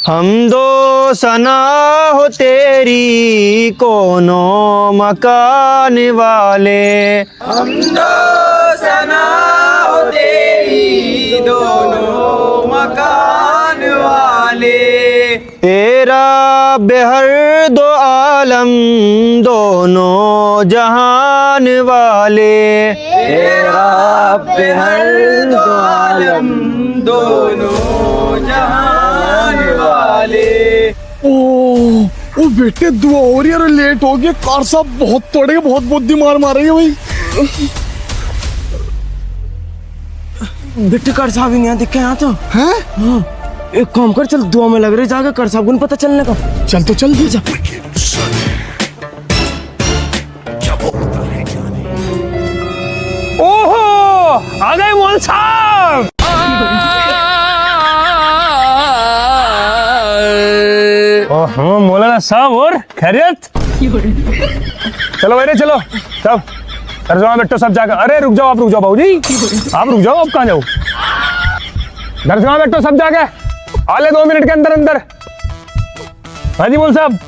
हम दो सना हो तेरी कोनो मकान वाले। हम दो सना हो तेरी दोनों मकान वाले। तेरा बेहर दो आलम दोनों जहान वाले। तेरा बेहर दो आलम दोनों जहान वाले। ओ बेटे दुआ हो रही है, लेट हो गया। कार साहब बहुत तोड़ेगा, बहुत बुद्धि मार मारेंगे भाई। बेटे कर साहब यहाँ दिखे यहाँ तो हैं? हाँ, एक काम कर, चल दुआ में लग रही जाके कर साहब को नहीं पता चलने का। चल तो चल जा। ओहो आ गए मौल साहब। ओहो मौलाना साहब और खैरियत। चलो बेटे चलो सब दरगाह में बैठो सब जाकर। अरे रुक जाओ, आप रुक जाओ बाबूजी, आप रुक जाओ, आप कहाँ जाओ? दरगाह में बैठो सब जाके, आले 2 मिनट के अंदर अंदर। हाँ जी मौल साहब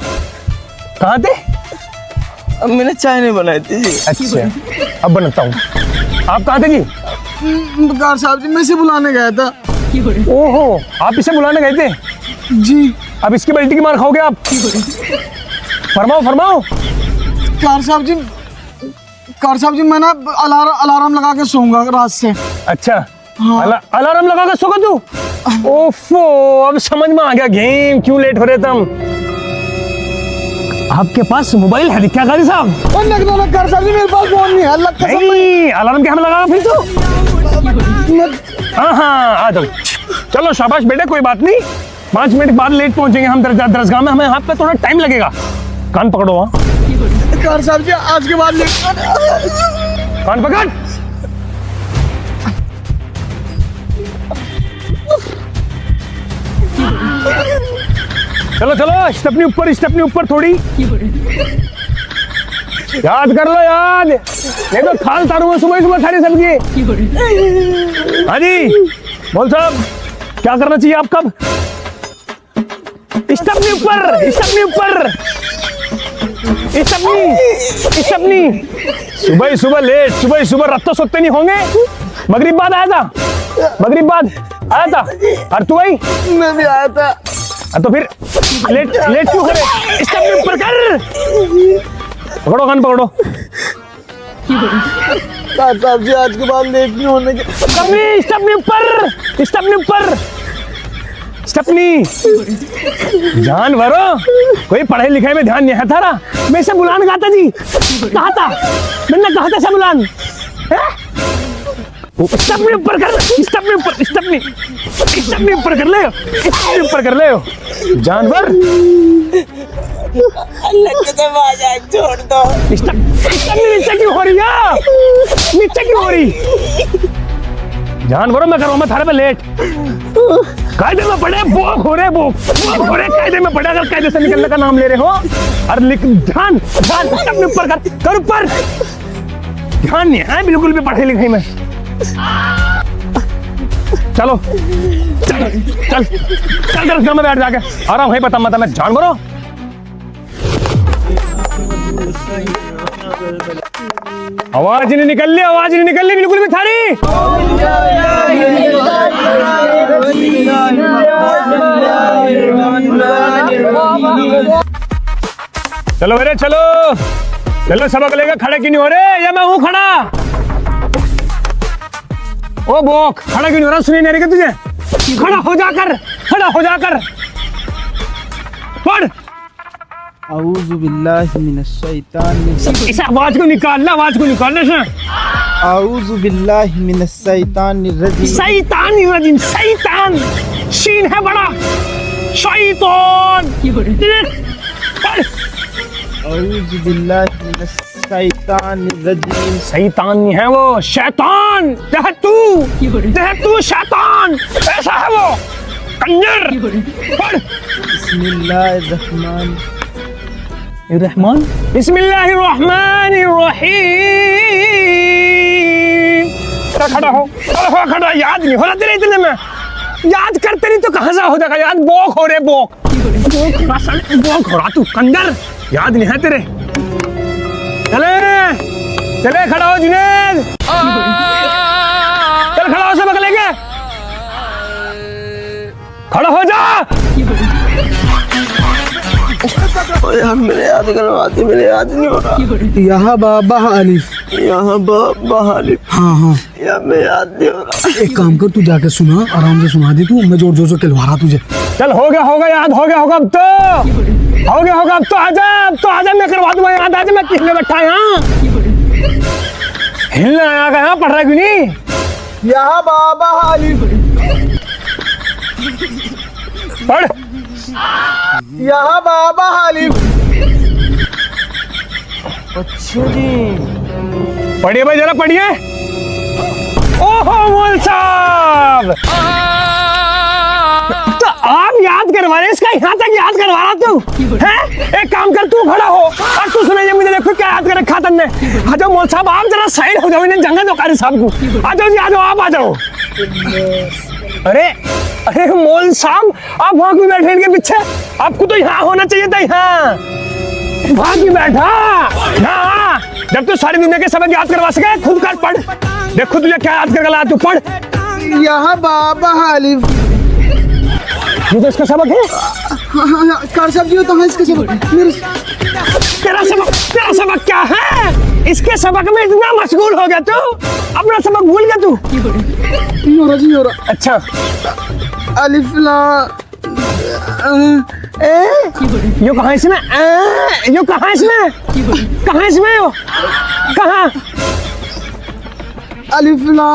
कहाँ थे? अब मैंने चाय नहीं बनाई थी जी। अच्छा अब बनाता हूँ। आप कहाँ थे जी? कार साहब जी मैं इसे बुलाने गया था। ओहो आप इसे बुलाने गए थे जी। अब इसकी बेल्टी की मार खाओगे आप। फरमाओ फरमाओ। कार साहब जी मैं ना अलार्म लगा के सोऊंगा रात से। अच्छा हाँ। अलार्म लगा के सोगा तू? ओफो अब समझ में आ गया गेम क्यों लेट हो रहे तुम। आपके पास मोबाइल है क्या गाजी साहब? कार साहब जी मेरे पास फोन नहीं है। अल्लाह कसम। नहीं अलार्म क्या हम लगाओ फिर तो। हाँ हाँ आ जाओ। चलो शाबाश बेटे कोई बात नहीं, 5 मिनट बाद लेट पहुंचेंगे हम दरगाह में, हमें यहाँ पे थोड़ा टाइम लगेगा। कान पकड़ो। हाँ कार साहब जी आज के बाद कान पकड़। चलो चलो स्टेपनी ऊपर थोड़ी। याद कर लो याद, ये तो खाल तारू सुबह सारी सब्जी। हाँ जी बोल साहब क्या करना चाहिए आपका? स्टेपनी सुबह लेट, सुबह रात तो सोते नहीं होंगे। मगरिब बाद आया था और तू आई? मैं भी आया था। तो फिर लेट क्यों करे? स्टेपनी ऊपर कर। पकड़ो कान पकड़ो। कार साहब जी आज के बाद लेट नहीं होने के। स्टेपनी जानवरों कोई पढ़ाई लिखाई में ध्यान नहीं है थारा। मैं इसे बुलान गाता जी कहा था, मैंने कहा था बुलान। स्टेपनी ऊपर कर ले जानवर। अल्लाह के तो मजाक छोड़ दो। नीचे क्यों हो रही? जानवरों मैं करूँ मैं थारे पे लेट। कायदे में पड़े बोक हो रहे कायदे में पड़े। अगर कायदे से निकलने का नाम ले रहे हो और ध्यान अपने ऊपर कर ऊपर। ध्यान नहीं है बिल्कुल भी पढ़ाई लिखाई में। चलो चल दरगाह में बैठ जाके आराम है पता मत मैं जानवरों। आवाज नहीं निकल रही बिल्कुल भी थारी। चलो बेरे चलो सबक लेकर खड़े क्यों नहीं हो रहे? या मैं हूं खड़ा? ओ बोक खड़ा क्यों नहीं हो रहा? सुनी नहीं रही तुझे? खड़ा हो जाकर पढ़। औज़ु बिल्लाहि मिनश शैतानिर इस आवाज को निकालना से। औज़ु बिल्लाहि मिनश शैतानिर रजीम। शैतान शीन है बड़ा। शैतान औज़ु बिल्लाहि मिनश शैतानिर रजीम। शैतान नहीं है वो, शैतान है तू शैतान ऐसा है वो कंजर। पढ़। बिस्मिल्लाहिर्रहमानिर्रहीम। खड़ा हो याद नहीं हो रहा तेरे इतने में। याद करते नहीं तो कहाँ से हो जाएगा याद। बोक हो रे बोक, बोक हो रहा तू कंजर, याद नहीं है तेरे। चले चले, खड़ा हो जुनेद, चल खड़ा हो, सबक लेके खड़ा हो जा। यार मेरे याद करवाते, मेरे याद नहीं हो रहा। यहाँ बाबा अलिफ, यहाँ बाबा अलिफ। हाँ हाँ, यार मैं याद नहीं हो रहा। एक काम कर, तू जाके सुना, आराम से सुना दे तू, मैं जोर जोर से खिलवा रहा तुझे। चल हो गया याद, हो गया अब तो हो गया अब तो आजा, अब तो आजा, मैं करवा दूंगा याद। आज मैं किसने बैठा यहाँ हिलना आया यहाँ, पढ़ रहा क्यों नहीं? यहाँ बाबा अलिफ, पढ़। यहाँ बाबा अलिफ। अच्छा जी, पढ़िए भाई, जरा पढ़िए। ओहो मोल साहब, तो आप याद करवा रहे, इसका यहाँ तक याद करवा रहा तू है? एक काम कर, तू खड़ा हो और तू सुनाइए मुझे, देखो क्या याद कर रखा तुमने। आ जाओ मोल साहब, आप जरा साइड हो जाओ, इन्हें जंगा दो कारी साहब को। आ जाओ जी, आ जाओ, आप आ जाओ। अरे अरे मोल साहब, आप वहां क्यों बैठे इनके पीछे? आपको तो यहाँ होना चाहिए था, यहाँ वहां क्यों बैठा? हाँ, जब तू सारी दुनिया के सबक याद करवा सके, खुद कर पढ़। देखो तुझे क्या याद कर गला, तू पढ़। यहाँ बाबा अलिफ। ये तो इसका सबक है। हाँ, कार साहब जी तो हाँ, इसका सबक तेरा सबक क्या है? इसके सबक में इतना मशगूल हो गया तू, अपना सबक भूल गया तू। नहीं हो रहा जी, हो रहा। अच्छा, अलिफ ला यो कहाँ इसमें? यो कहाँ इसमें? कहाँ इसमें यो? कहाँ? अलिफ ला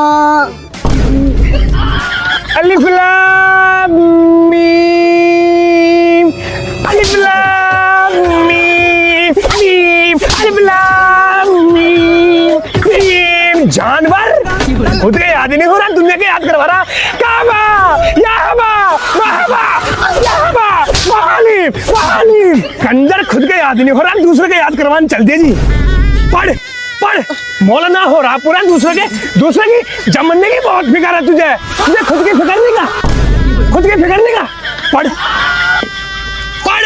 अलिफ लाम मीम, अलिफ लाम मीम, मीम, अलिफ लाम मीम, मीम। जानवर खुद के याद ही नहीं हो रहा, दुनिया के याद करवा रहा। काबा, याबा, महबा, याबा, महालिफ, महालिफ। कंजर खुद के याद ही नहीं हो रहा, दूसरे के याद करवाने चल दे जी। पढ़ पढ़, मौलाना हो रहा पूरा, दूसरे की जमने की बहुत फिक्र है तुझे खुद की फिक्र नहीं का, खुद की फिक्र नहीं का। पढ़ पढ़,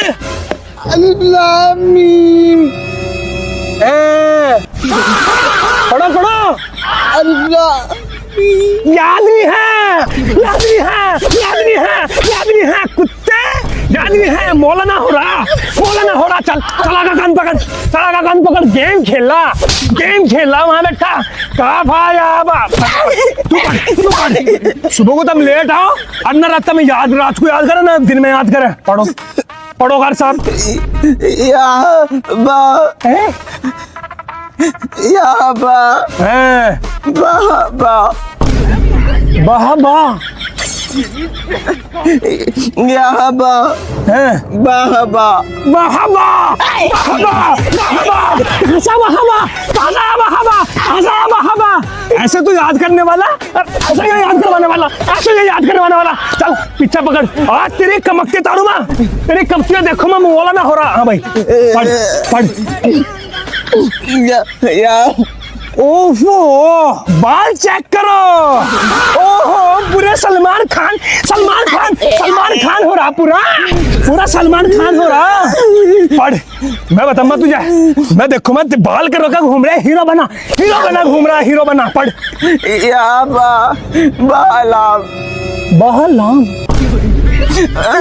अलिफ लाम मीम। पढ़ो पढ़ो। अलिफ ला याद नहीं है, याद नहीं है, याद नहीं है, याद नहीं है कुत्ते, याद नहीं है। मौलाना हो रहा, मौलाना हो रहा। चल, चला का कान पकड़, चला का कान पकड़। गेम खेला वहां बैठा। काफा याबा, तू पढ़। सुबह को तुम लेट आओ, अन्ना रात में याद, रात को याद करे ना, दिन में याद करे। पढ़ो पढ़ो कार साहब। यहाँ बा, यहाँ बा, बा बा, बहाबा, यहाँ बा, बहाबा, बहाबा, बहाबा, बहाबा, ऐसा बहाबा, ताजा बहाबा, ताजा बहाबा। ऐसे तो याद करने वाला, ऐसे ये याद करवाने वाला, ऐसे ये याद करवाने वाला। चल पीछा पकड़, आज तेरी कमकते तारू माँ, तेरी कमकते देखो मैं मौलाना हो रहा। हाँ भाई, पढ़ पढ़। ओफो, बाल चेक करो। ओहो, पूरे सलमान खान हो रहा, पूरा सलमान खान हो रहा। पढ़, मैं बताऊंगा तुझे, मैं देखो मैं बाल कर रखा घूम रहा है, हीरो बना घूम रहा है, हीरो बना। पढ़, यहाँ बा, बहलाम, बहलाम,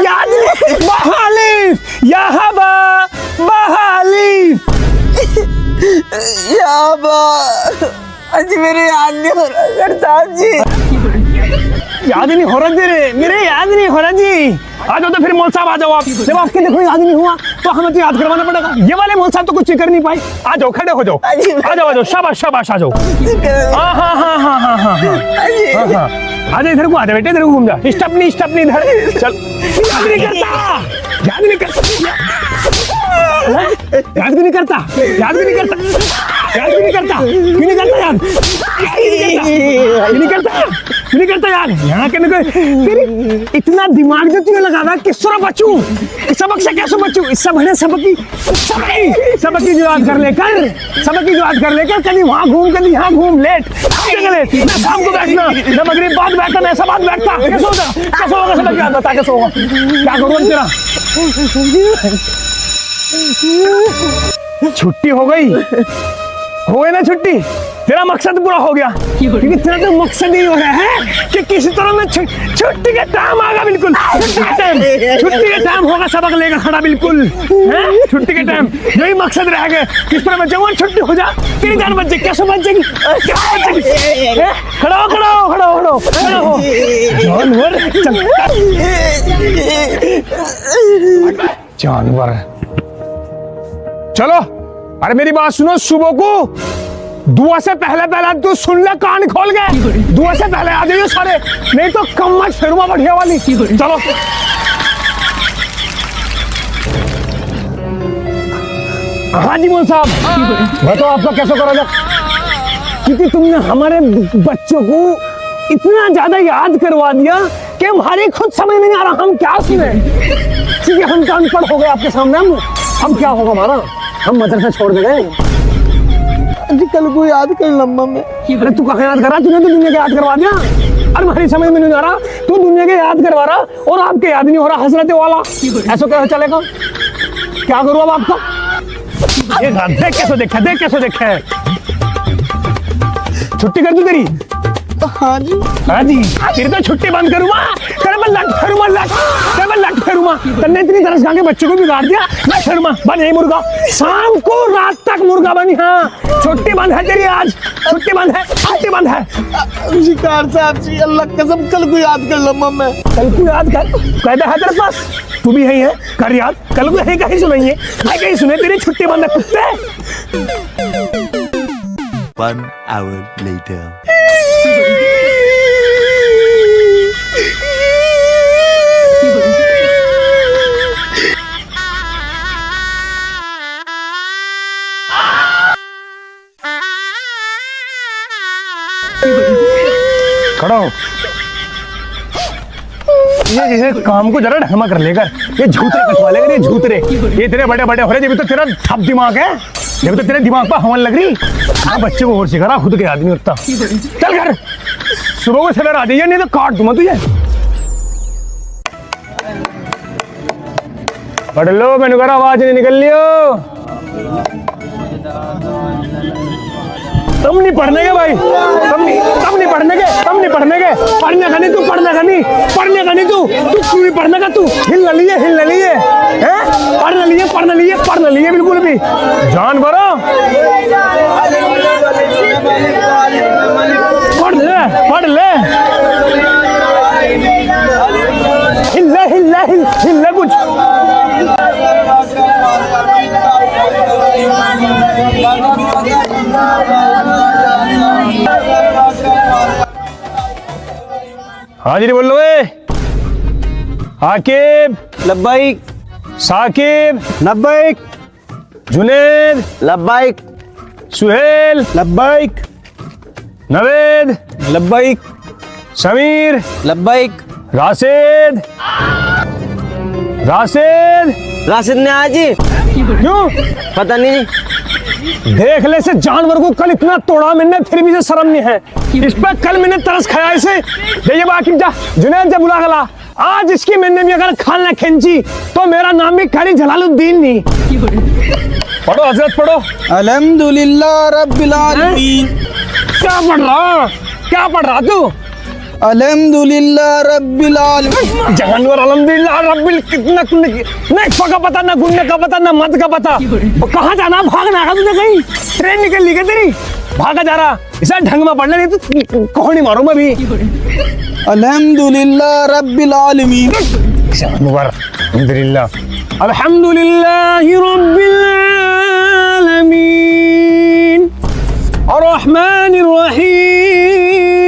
याद नहीं, बहालिफ, यहाँ बा, बहालिफ। यहाँ बा। आज मेरे याद नहीं हो रहा सर साहब जी, याद नहीं हो रहा तेरे, मेरे याद नहीं हो रहा जी। आ जाओ तो फिर मौल साहब आ जाओ आप। जब आपके देखो याद नहीं हुआ तो हमें तो याद करवाना पड़ेगा। ये वाले मौल साहब तो कुछ कर नहीं पाए। आ जाओ, खड़े हो जाओ, आ जाओ, शाबाश शाबाश, आ जाओ। हाँ हाँ हाँ हाँ हाँ हाँ हाँ, आ जा इधर को, आ जा बेटे, इधर को घूम जा। स्टपनी इधर चल। याद नहीं करता, याद नहीं करता, याद भी नहीं करता, याद भी नहीं करता, याद भी नहीं करता, क्यों नहीं करता याद, क्यों नहीं करता, तू नहीं करता यार यहाँ के तेरी इतना दिमाग जो तुझे लगा रहा किस तरह बचूं, सबक से कैसे बचूं, इससे बड़े सबक की जुगाड़ कर लेकर कभी वहाँ घूम कभी यहाँ घूम, लेट मैं शाम को बैठना, मैं मगरिब बाद बैठता, मैं ऐसा बाद बैठता, कैसे होगा सबक याद बता, कैसे होगा, क्या करूँ तेरा। छुट्टी हो गई ना छुट्टी, तेरा मकसद पूरा हो गया, क्योंकि तेरा तो मकसद ही हो रहा है कि किसी तरह में छुट्टी का टाइम आएगा, बिल्कुल छुट्टी का टाइम होगा, सबक लेकर खड़ा बिल्कुल है, छुट्टी के टाइम यही मकसद रहेगा, किस तरह बचेगा, छुट्टी हो जा, तेरी जान बच जाएगी, कैसे बच जाएगी, खड़ा हो जानवर। चलो अरे मेरी बात सुनो, सुबह को दुआ से पहले तू सुन ले, कान खोल गए, दुआ से पहले आ जाइए सारे, नहीं तो कम्मत फिरूंगा बढ़िया वाली। चलो हाँ जी मोहन साहब, मैं तो आपका कैसे करा जाए, क्योंकि तुमने हमारे बच्चों को इतना ज्यादा याद करवा दिया कि हमारे खुद समझ में नहीं आ रहा हम क्या सुने, क्योंकि हम तो अनपढ़ हो गए आपके सामने, हम क्या होगा हमारा, हम मदरसा छोड़ दे गए। जी कल को याद कर लम्बा में। अरे तू कहाँ याद कर रहा, तूने तो दुनिया के याद करवा दिया, अरे हमारी समझ में नहीं आ रहा, तू दुनिया के याद करवा रहा और आपके याद नहीं हो रहा, हजरत वाला ऐसा कैसे चलेगा, क्या करूँ अब आपका, देख कैसे देखे, छुट्टी कर दूं तेरी, हाँ जी तेरी तो छुट्टी बंद करूँगा, लट फेरूंगा, तन्ने इतनी तरस खा के बच्चों को बिगाड़ दिया, मैं फेरूंगा, बन यही मुर्गा, शाम को रात तक मुर्गा बनी, हाँ छुट्टी बंद है तेरी, आज छुट्टी बंद है। शिकार साहब जी, अल्लाह कसम कल को याद कर लम्बा में, कल को याद कर, कहता है तेरे पास, तू भी यही है, कर याद, कल को यही कहीं सुनेंगे, कहीं सुने तेरी छुट्टी बंद है कुत्ते। 1 hour later. खड़ा हो, ये काम को जरा ढंग कर लेकर, ये झूतरे कटवा लेकर, ये तेरे बड़े बड़े हो रहे, जब तो तेरा ठप दिमाग है, जब तो तेरे दिमाग पर हवन लग रही, हाँ बच्चे को और सिखा रहा, खुद के आदमी होता, चल घर सुबह को सवेरे आ जाइए, नहीं तो काट दूंगा तुझे। पढ़ लो, मैंने कहा आवाज नहीं निकल लियो, तुम नहीं पढ़ने के भाई, तुम नहीं पढ़ने के, पढ़ने का नहीं तू क्यों नहीं पढ़ने का, तू हिल न लिए हैं, पढ़ न लिए बिल्कुल भी, जानवरों पढ़ ले, हिल ले कुछ, हाँ जी बोल लो, आकिब लब्बाइक, साकिब लब्बाइक, जुनेद लब्बाइक, सुहेल लब्बाइक, नवेद लब्बाइक, समीर लब्बाइक, राशिद राशिद ने आज क्यों पता नहीं, देख ले से जानवर को कल इतना तोड़ा मैंने, फिर भी से शर्म नहीं है इस पर, कल मैंने तरस खाया इसे, ये बाकी जा जुनैद जा बुला गला, आज इसकी मैंने भी अगर खाना खींची तो मेरा नाम भी खाली जलालुद्दीन नहीं। पढ़ो हजरत पढ़ो, अल्हम्दुलिल्लाह रब्बिल आलमीन, क्या पढ़ रहा तू, अल्हम्दुलिल्लाह रब्बिल आलमीन, जानवर अल्हम्दुलिल्लाह रब्बिल, कितना नहीं का पता, ना गुन्ने का पता, ना मत का पता, कहाँ जाना, भागना है तुझे, कहीं ट्रेन निकल ली क्या तेरी, भागा जा रहा, इसे ढंग में पढ़ ले, नहीं तो कोहनी मारूं मैं भी। अल्हम्दुलिल्लाह रब्बिल आलमीन, जानवर अल्हम्दुलिल्लाह रब्बिल आलमीन, अर्रहमानिर रहीम,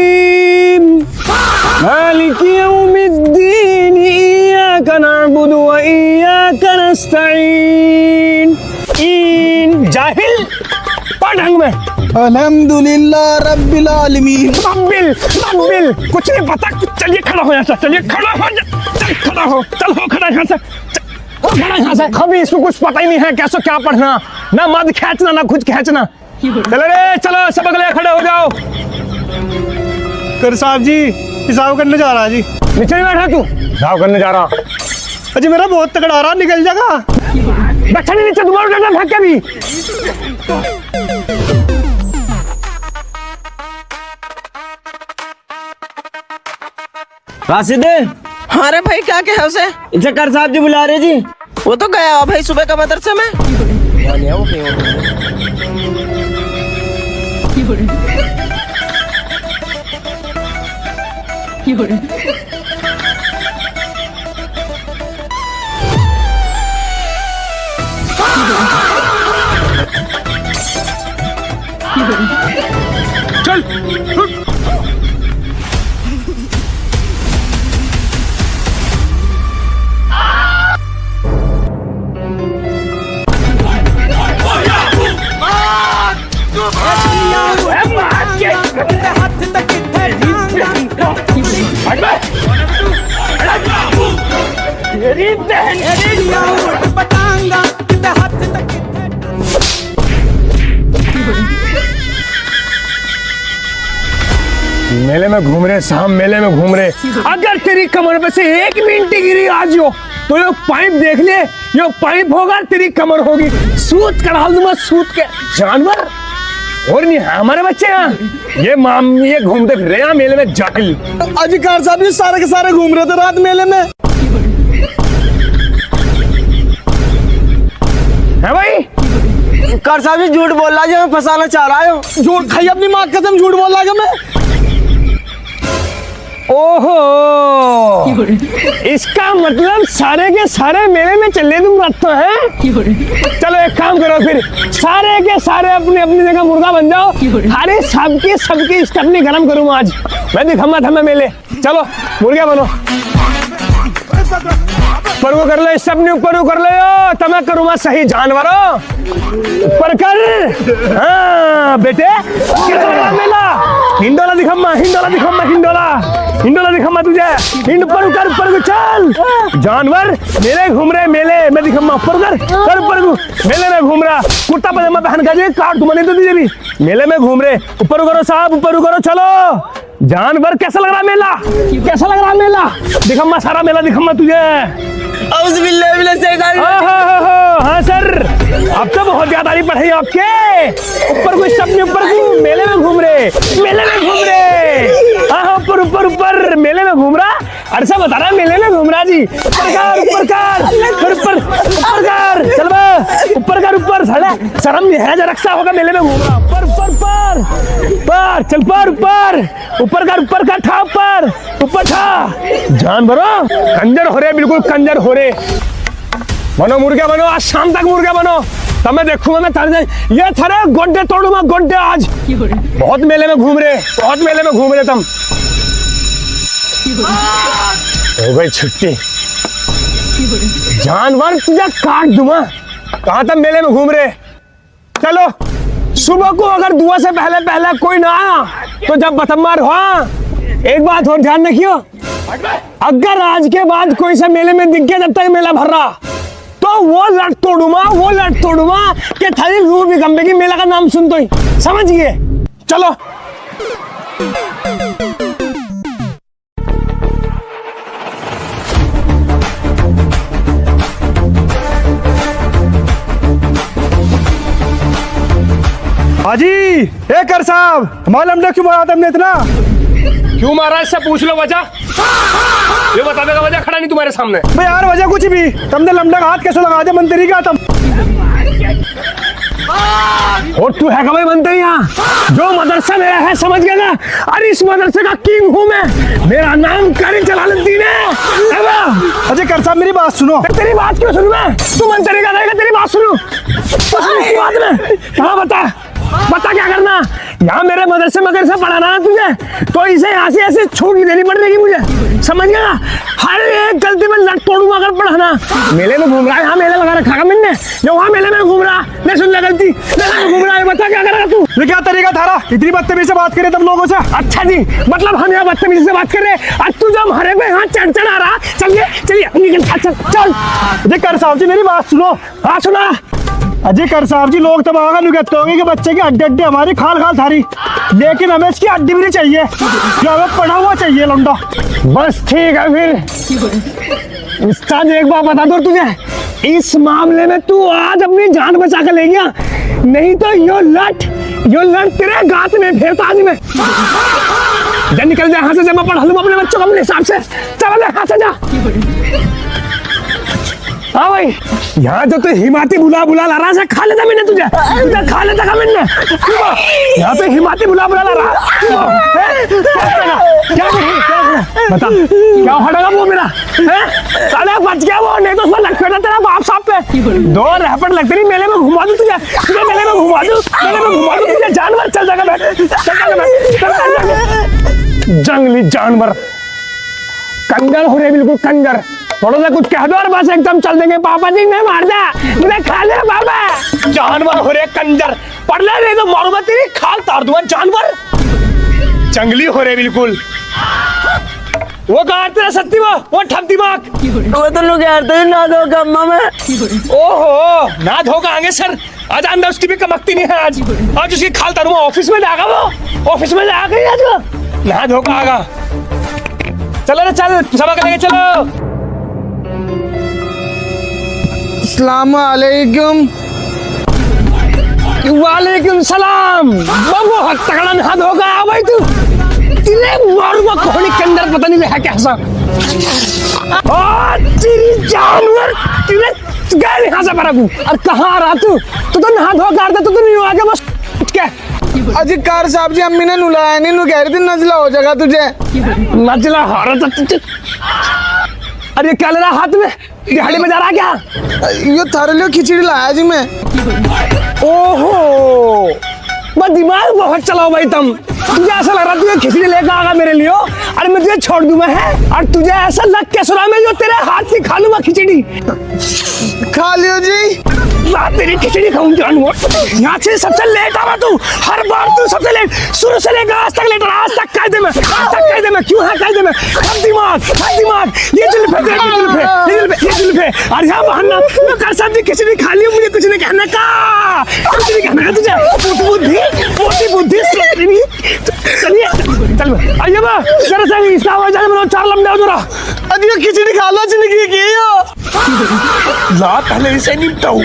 मालिक यौमिद्दीन, इय्याका नअबुदु व इय्याका नस्तईन। जाहिल पढ़ ढंग में। अल्हम्दुलिल्लाह रब्बिल आलमीन। रब्बिल कुछ नहीं पता। चलिए खड़ा हो यहाँ से, चलिए खड़ा हो चल, खड़ा हो, चल हो खड़ा यहाँ से, खड़ा यहाँ से। कभी इसको कुछ पता ही नहीं है कैसे क्या पढ़ना, ना मद खींचना ना कुछ खींचना। चलो रे चलो, सब अगले खड़े हो जाओ। कर साहब जी हिसाब करने जा रहा जी। नीचे नहीं बैठा तू, हिसाब करने जा रहा। अजी मेरा बहुत तगड़ा रहा, निकल जाएगा। बच्चा नहीं नीचे, दोबारा उठा फेंक के भी। राशिद, हाँ रे भाई, क्या कहे उसे? इसे कर साहब जी बुला रहे जी। वो तो गया हो भाई सुबह का मदरसे में। चल मेले में घूम रहे शाम, मेले में घूम रहे। अगर तेरी कमर पे से 1 मिनट गिरी आज हो तो ये पाइप देख ले, ये पाइप होगा तेरी कमर होगी। सूत करा दूंगा, सूत के जानवर। और नहीं हमारे बच्चे यहाँ ये घूमते फिर रहे हैं मेले में जाहिल। अजी कार साहब जी सारे के सारे घूम रहे थे रात मेले में। है भाई? कर साहब जी झूठ बोल रहा है, हमें फंसाना चाह रहा है। झूठ खाई अपनी माँ की कसम, झूठ बोल रहा मैं। ओहो, इसका मतलब सारे के सारे मेले में चले तुम रखते हैं। चलो एक काम करो फिर, सारे के सारे अपनी अपनी जगह मुर्गा बन जाओ। अरे सबकी स्टपनी गरम करूँ आज मैं, दिखाऊंगा था मेले। चलो मुर्गा बनो, ऊपर को कर ले, स्टपनी ऊपर को कर ले, तब मैं करूँगा सही जानवरों। ऊपर कर। हाँ बेटे, मेला हिंडोला दिखाऊंगा, हिंडोला दिखाऊंगा तुझे। हिंड ऊपर को चल जानवर। मेले घूम रहे मेले में दिखाऊंगा, ऊपर कर ऊपर को। मेले में घूम रहा, कुर्ता पजामा पहन कर काट दूंगा नहीं तो तुझे भी। मेले में घूम रहे, ऊपर करो साहब, ऊपर करो। चलो जानवर, कैसा लग रहा मेला, कैसा लग रहा मेला? दिखाऊंगा सारा मेला, दिखाऊंगा तुझे। हाँ सर, अब तो बहुत ज्यादा तारीफ पढ़ी आपके। ऊपर को स्टपनी, ऊपर को। मेले में घूम रहे, हाँ ऊपर मेले में घूम रहा। अरे सब बता रहा मेले में घूम रहा जी। ऊपर कर चल बे, ऊपर साला शर्म नहीं है, जरा रक्षा होगा। मेले में घूम रहा, ऊपर चल, ऊपर कर ठा, ऊपर ठा। जानवरों कंजर हो रहे, बिल्कुल कंजर हो रहे। बनो मुर्गा बनो, आज शाम तक मुर्गा बनो, तब मैं देखूंगा। मैं ये थारे गोड्डे तोड़ूंगा, गोड्डे आज। बहुत मेले में घूम रहे तुम। हो गई छुट्टी, जानवर तुझे काट दूंगा। कहाँ तक मेले में घूम रहे? चलो सुबह को अगर दुआ से पहले कोई ना आया तो जब बतम्मार हुआ। एक बात और ध्यान रखियो, अगर आज के बाद कोई सा मेले में दिख गया जब तक मेला भर रहा तो वो लट तोड़ूंगा कि थाली रूह भी कंबे की। मेला का नाम सुन तो ही समझ गए। चलो हाजी ए कर साहब, हमारा लमडा क्यों मारा तुमने इतना? क्यों मारा इससे पूछ लो वजह। ये बता देगा वजह, खड़ा नहीं तुम्हारे सामने। भाई यार वजह कुछ भी, तुमने लमडा का हाथ कैसे लगा दिया मंत्री का तुम? और तू है भाई मंत्री यहाँ, जो मदरसा मेरा है समझ गया ना? अरे इस मदरसे का किंग हूँ मैं, मेरा नाम कारी जलालुद्दीन है। अजय कर साहब मेरी बात सुनो। तेरी बात क्यों सुनूं मैं? तू मंत्री का रहेगा, तेरी बात सुनूं बाद में। हाँ बता क्या करना? यहाँ मेरे मदरसे मदरसे पढ़ाना है तुझे, तो इसे यहाँ से ऐसे छूट नहीं देनी पड़ेगी मुझे, समझ गया? हर एक गलती में लट तोड़ूंगा अगर पढ़ाना। मेले में घूम रहा है, यहाँ मेले लगा रखा है मैंने, जो वहाँ मेले में घूम रहा नहीं सुन ले गलती, मेले में घूम रहा है, बता क्या करेगा तू? ये क्या तरीका थारा, इतनी बदतमीजी से बात करे तुम लोगों से? अच्छा जी, मतलब हम यहाँ बदतमीजी से बात कर रहे हैं, आज तू जब हमारे पे यहाँ चढ़ आ रहा, चलिए चलिए निकल, अच्छा चल। अजय कर साहब जी मेरी बात सुनो। हाँ सुना। अजय कर साहब जी, लोग तो मांगा कहते होंगे कि बच्चे की अड्डे अड्डे हमारी खाल खाल थारी, लेकिन हमें इसकी अड्डी भी नहीं चाहिए, जो हमें पढ़ा हुआ चाहिए लौंडा। बस ठीक है फिर, उस्ताद एक बात बता दो तुझे, इस मामले में तू आज अपनी जान बचा कर ले गया, नहीं तो यो लट तेरे गात में फेरता आज में। जा निकल जा यहाँ से, जब मैं पढ़ा लूँ अपने बच्चों को अपने हिसाब से, चल यहाँ से जा। हाँ भाई, यहाँ जो तू हिमाती बुला ला रहा है, खा लेता मैंने तुझे खा लेता का मैंने, यहाँ पे हिमाती बुला ला रहा क्या बता, क्या हटेगा वो मेरा साले, बच गया वो, नहीं तो उसमें लग पेटा तेरा बाप साहब पे, दो रैपट लगते नहीं, मेले में घुमा दूं तुझे मेले में घुमा दूं तुझे, जानवर चल जाएगा जंगली जानवर, कंजर हो रहे बिल्कुल कंजर, थोड़ा सा कुछ कह दो और बस एकदम चल देंगे, पापा जी मैं मार दे, मुझे खा ले बाबा, जानवर हो रहे कंजर, पढ़ ले नहीं तो मारूंगा तेरी खाल तार दूंगा, जानवर जंगली हो रहे बिल्कुल। वो कहा तेरा सत्ती वो ठप दिमाग, वो तो लोग कहते ना दो गम्मा में। ओहो ना धोखा आगे सर, आज अंदर उसकी भी कमकती नहीं है, आज उसकी खाल तारूंगा, ऑफिस में जाएगा वो, ऑफिस में जाएगा आज वो, ना धोखा आगा। चलो रे चल, सबक लेके चलो। अस्सलाम वालेकुम। वालेकुम सलाम। बहुत तगड़ा हाथ होगा भाई, तू तिले मारूंगा कोहनी के अंदर, पता नहीं है कैसा, तेरी जानवर तिले गए यहाँ से परगू, और कहाँ आ रहा तू तो नहा धो कर दे, तू तो नहीं आगे बस क्या। अजी कार साहब जी, अम्मी ने नुलाया नहीं, नु कह रही थी नजला हो जाएगा तुझे। नजला हो रहा था, अरे क्या ले रहा हाथ में, दिहाड़ी में जा रहा क्या? ये थारे लिए खिचड़ी लाया जी मैं। ओहो बस दिमाग बहुत चलाओ भाई तुम, तुझे ऐसा लग रहा तुझे खिचड़ी लेकर आगा मेरे लिए, अरे मैं तुझे छोड़ दूं मैं है, और तुझे ऐसा लग के सुना मैं जो तेरे हाथ से खा लूंगा खिचड़ी। खा लियो जी, तेरी खिचड़ी खाऊं जानवर, यहाँ से सबसे लेट आवा तू, हर बार तू सबसे लेट, शुरू से लेकर आज तक लेट, आज तक कायदे में, क्यों है कायदे में, हर दिमाग, ये जुल्फे, और यहाँ बहाना, मैं कर सकती खिचड़ी खा ली, मुझे कुछ नहीं कहने का, तुझे मोटी बुद्धि, चलिए चल आइए बा, जरा सा इसका आवाज आने में 4 लम्बे हो जरा, अजी ये खिचड़ी खा लो जिंदगी की, ला पहले इसे निपटाऊं।